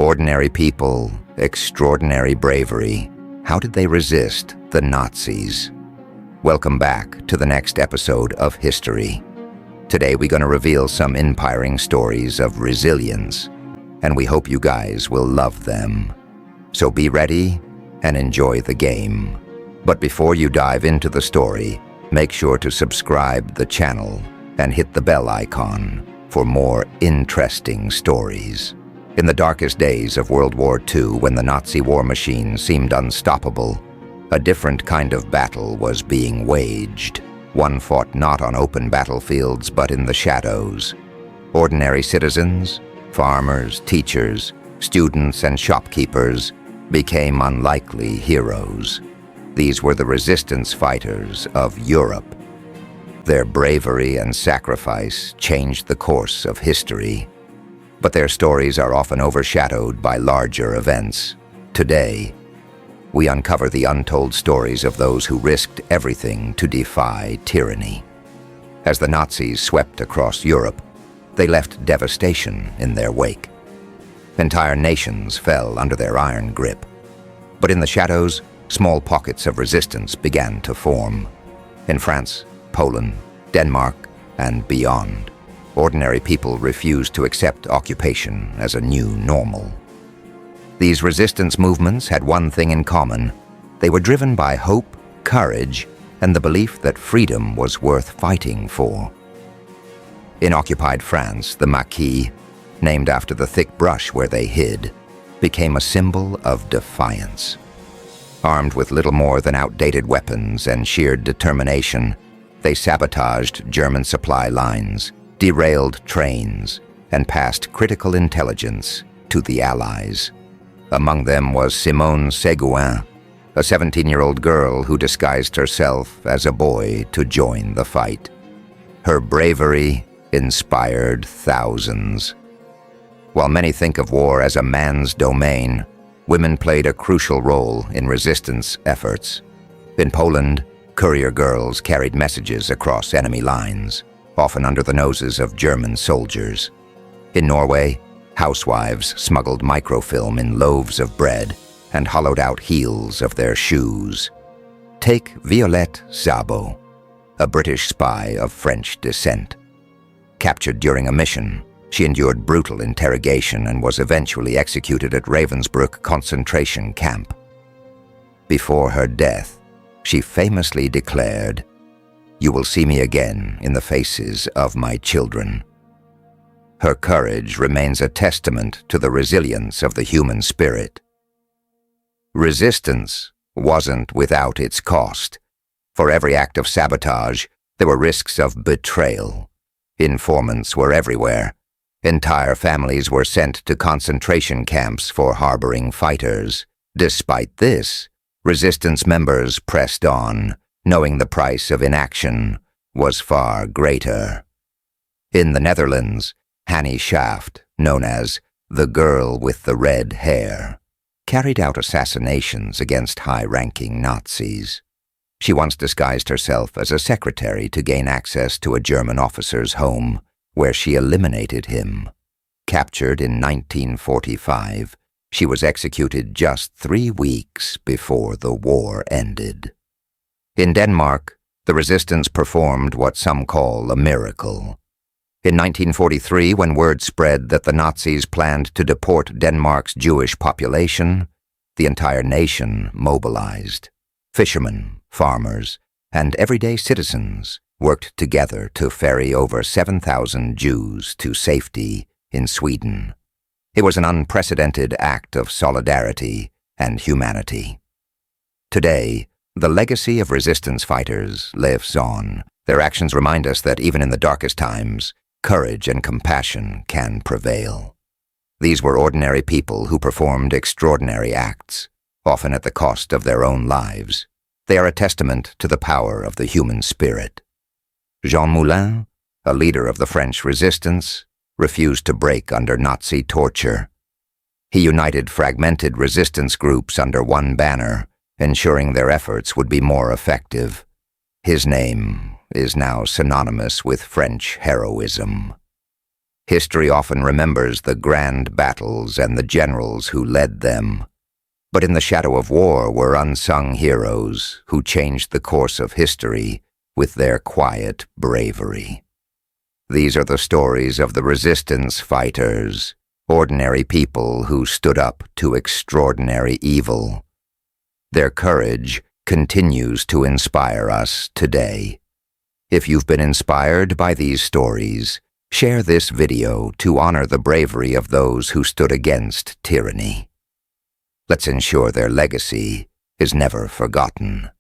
Ordinary people, extraordinary bravery. How did they resist the Nazis? Welcome back to the next episode of History. Today we're going to reveal some inspiring stories of resilience, and we hope you guys will love them. So be ready and enjoy the game. But before you dive into the story, make sure to subscribe the channel and hit the bell icon for more interesting stories. In the darkest days of World War II, when the Nazi war machine seemed unstoppable, a different kind of battle was being waged. One fought not on open battlefields, but in the shadows. Ordinary citizens, farmers, teachers, students, and shopkeepers became unlikely heroes. These were the resistance fighters of Europe. Their bravery and sacrifice changed the course of history. But their stories are often overshadowed by larger events. Today, we uncover the untold stories of those who risked everything to defy tyranny. As the Nazis swept across Europe, they left devastation in their wake. Entire nations fell under their iron grip. But in the shadows, small pockets of resistance began to form. In France, Poland, Denmark, and beyond, ordinary people refused to accept occupation as a new normal. These resistance movements had one thing in common. They were driven by hope, courage, and the belief that freedom was worth fighting for. In occupied France, the Maquis, named after the thick brush where they hid, became a symbol of defiance. Armed with little more than outdated weapons and sheer determination, they sabotaged German supply lines, derailed trains, and passed critical intelligence to the Allies. Among them was Simone Seguin, a 17-year-old girl who disguised herself as a boy to join the fight. Her bravery inspired thousands. While many think of war as a man's domain, women played a crucial role in resistance efforts. In Poland, courier girls carried messages across enemy lines, often under the noses of German soldiers. In Norway, housewives smuggled microfilm in loaves of bread and hollowed out heels of their shoes. Take Violette Szabo, a British spy of French descent. Captured during a mission, she endured brutal interrogation and was eventually executed at Ravensbrück concentration camp. Before her death, she famously declared, "You will see me again in the faces of my children." Her courage remains a testament to the resilience of the human spirit. Resistance wasn't without its cost. For every act of sabotage, there were risks of betrayal. Informants were everywhere. Entire families were sent to concentration camps for harboring fighters. Despite this, resistance members pressed on, knowing the price of inaction was far greater. In the Netherlands, Hannie Schaft, known as the Girl with the Red Hair, carried out assassinations against high-ranking Nazis. She once disguised herself as a secretary to gain access to a German officer's home, where she eliminated him. Captured in 1945, she was executed just 3 weeks before the war ended. In Denmark, the resistance performed what some call a miracle. In 1943, when word spread that the Nazis planned to deport Denmark's Jewish population, the entire nation mobilized. Fishermen, farmers, and everyday citizens worked together to ferry over 7,000 Jews to safety in Sweden. It was an unprecedented act of solidarity and humanity. Today, the legacy of resistance fighters lives on. Their actions remind us that even in the darkest times, courage and compassion can prevail. These were ordinary people who performed extraordinary acts, often at the cost of their own lives. They are a testament to the power of the human spirit. Jean Moulin, a leader of the French resistance, refused to break under Nazi torture. He united fragmented resistance groups under one banner, ensuring their efforts would be more effective. His name is now synonymous with French heroism. History often remembers the grand battles and the generals who led them. But in the shadow of war were unsung heroes who changed the course of history with their quiet bravery. These are the stories of the resistance fighters, ordinary people who stood up to extraordinary evil. Their courage continues to inspire us today. If you've been inspired by these stories, share this video to honor the bravery of those who stood against tyranny. Let's ensure their legacy is never forgotten.